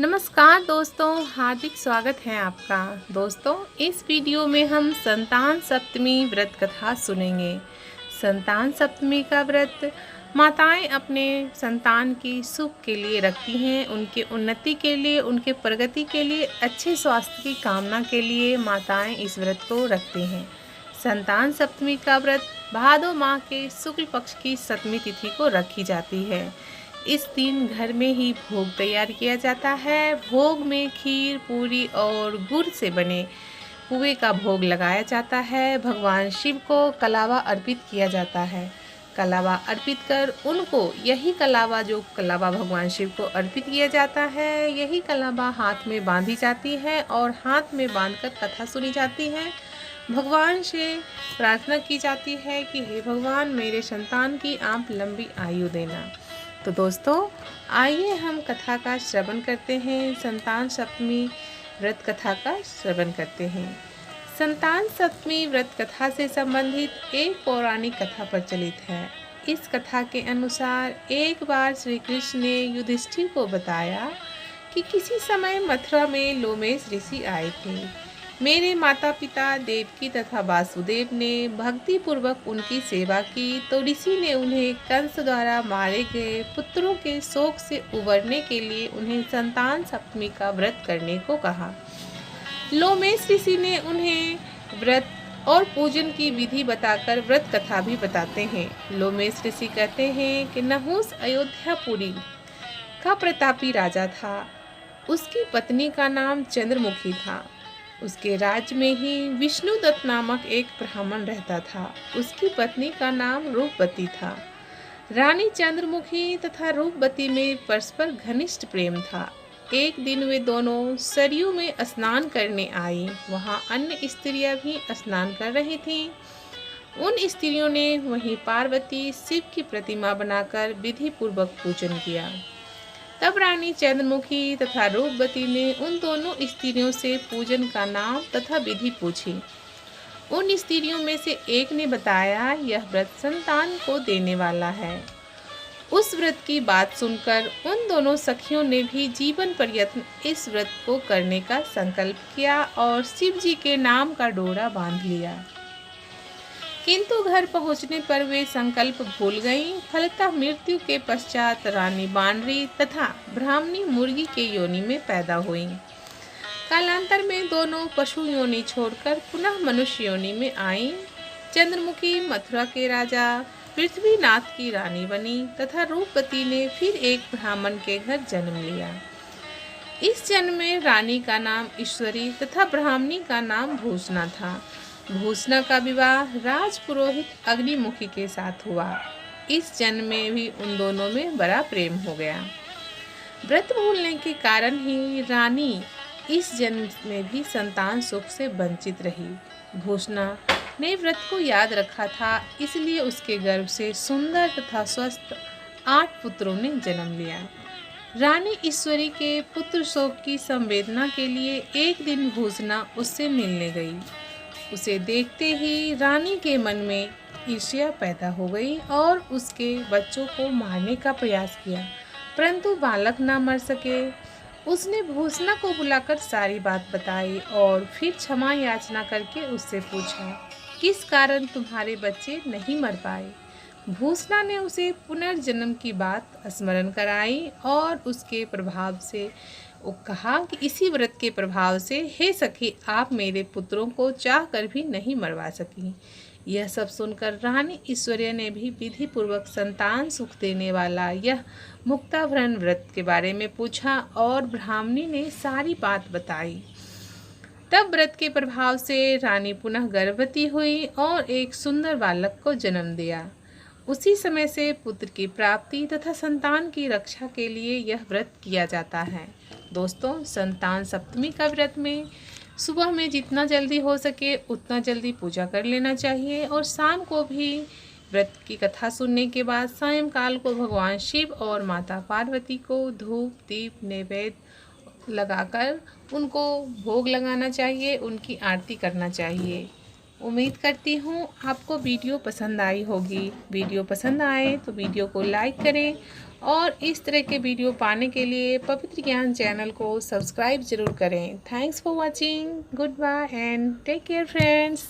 नमस्कार दोस्तों, हार्दिक स्वागत है आपका। दोस्तों, इस वीडियो में हम संतान सप्तमी व्रत कथा सुनेंगे। संतान सप्तमी का व्रत माताएं अपने संतान की सुख के लिए रखती हैं, उनके उन्नति के लिए, उनके प्रगति के लिए, अच्छे स्वास्थ्य की कामना के लिए माताएं इस व्रत को रखती हैं। संतान सप्तमी का व्रत भादो माह के शुक्ल पक्ष की सप्तमी तिथि को रखी जाती है। इस दिन घर में ही भोग तैयार किया जाता है। भोग में खीर, पूरी और गुड़ से बने पुए का भोग लगाया जाता है। भगवान शिव को कलावा अर्पित किया जाता है। कलावा अर्पित कर उनको यही कलावा जो कलावा भगवान शिव को अर्पित किया जाता है, यही कलावा हाथ में बांधी जाती है और हाथ में बांधकर कथा सुनी जाती है। भगवान से प्रार्थना की जाती है कि हे भगवान, मेरे संतान की आप लंबी आयु देना। तो दोस्तों, आइए हम कथा का श्रवण करते हैं। संतान सप्तमी व्रत कथा का श्रवण करते हैं। संतान सप्तमी व्रत कथा से संबंधित एक पौराणिक कथा प्रचलित है। इस कथा के अनुसार एक बार श्री कृष्ण ने युधिष्ठिर को बताया कि किसी समय मथुरा में लोमेश ऋषि आए थे। मेरे माता पिता देवकी तथा वासुदेव ने भक्ति पूर्वक उनकी सेवा की, तो ऋषि ने उन्हें कंस द्वारा मारे गए पुत्रों के शोक से उबरने के लिए उन्हें संतान सप्तमी का व्रत करने को कहा। लोमेश ऋषि ने उन्हें व्रत और पूजन की विधि बताकर व्रत कथा भी बताते हैं। लोमेश ऋषि कहते हैं कि नहुस अयोध्यापुरी का प्रतापी राजा था। उसकी पत्नी का नाम चंद्रमुखी था। उसके राज्य में ही विष्णुदत्त नामक एक ब्राह्मण रहता था। उसकी पत्नी का नाम रूपवती था। रानी चंद्रमुखी तथा रूपवती में परस्पर घनिष्ठ प्रेम था। एक दिन वे दोनों सरयू में स्नान करने आई। वहाँ अन्य स्त्रियां भी स्नान कर रही थीं। उन स्त्रियों ने वहीं पार्वती शिव की प्रतिमा बनाकर विधि पूर्वक पूजन किया। तब रानी चंद्रमुखी तथा रूपवती ने उन दोनों स्त्रियों से पूजन का नाम तथा विधि पूछी। उन स्त्रियों में से एक ने बताया, यह व्रत संतान को देने वाला है। उस व्रत की बात सुनकर उन दोनों सखियों ने भी जीवन पर्यंत इस व्रत को करने का संकल्प किया और शिव जी के नाम का डोरा बांध लिया। किंतु घर पहुंचने पर वे संकल्प भूल गईं। फलतः मृत्यु के पश्चात रानी बानरी तथा ब्राह्मणी मुर्गी के योनि में पैदा हुईं। कालांतर में दोनों पशु योनि छोड़कर पुनः मनुष्य योनि में आईं। चंद्रमुखी मथुरा के राजा पृथ्वीनाथ की रानी बनी तथा रूपवती ने फिर एक ब्राह्मण के घर जन्म लिया। इस जन्म में रानी का नाम ईश्वरी तथा ब्राह्मणी का नाम भूषणा था। भूषणा का विवाह राजपुरोहित अग्निमुखी के साथ हुआ। इस जन्म में भी उन दोनों में बड़ा प्रेम हो गया। व्रत भूलने के कारण ही रानी इस जन्म में भी संतान सुख से वंचित रही। भूषणा ने व्रत को याद रखा था, इसलिए उसके गर्भ से सुंदर तथा स्वस्थ 8 पुत्रों ने जन्म लिया। रानी ईश्वरी के पुत्र शोक की संवेदना के लिए एक दिन भूषणा उससे मिलने गई। उसे देखते ही रानी के मन में ईर्ष्या पैदा हो गई और उसके बच्चों को मारने का प्रयास किया, परंतु बालक न मर सके। उसने भूषणा को बुलाकर सारी बात बताई और फिर क्षमा याचना करके उससे पूछा, किस कारण तुम्हारे बच्चे नहीं मर पाए। भूषणा ने उसे पुनर्जन्म की बात स्मरण कराई और उसके प्रभाव से वो कहा कि इसी व्रत के प्रभाव से हे सखी, आप मेरे पुत्रों को चाह कर भी नहीं मरवा सकी। यह सब सुनकर रानी ईश्वरी ने भी विधि पूर्वक संतान सुख देने वाला यह मुक्ताभरण व्रत के बारे में पूछा और ब्राह्मणी ने सारी बात बताई। तब व्रत के प्रभाव से रानी पुनः गर्भवती हुई और एक सुंदर बालक को जन्म दिया। उसी समय से पुत्र की प्राप्ति तथा संतान की रक्षा के लिए यह व्रत किया जाता है। दोस्तों, संतान सप्तमी का व्रत में सुबह में जितना जल्दी हो सके उतना जल्दी पूजा कर लेना चाहिए और शाम को भी व्रत की कथा सुनने के बाद सायंकाल को भगवान शिव और माता पार्वती को धूप दीप नैवेद्य लगाकर उनको भोग लगाना चाहिए, उनकी आरती करना चाहिए। उम्मीद करती हूँ आपको वीडियो पसंद आई होगी। वीडियो पसंद आए तो वीडियो को लाइक करें और इस तरह के वीडियो पाने के लिए पवित्र ज्ञान चैनल को सब्सक्राइब ज़रूर करें। Thanks for watching. Good bye and take care friends.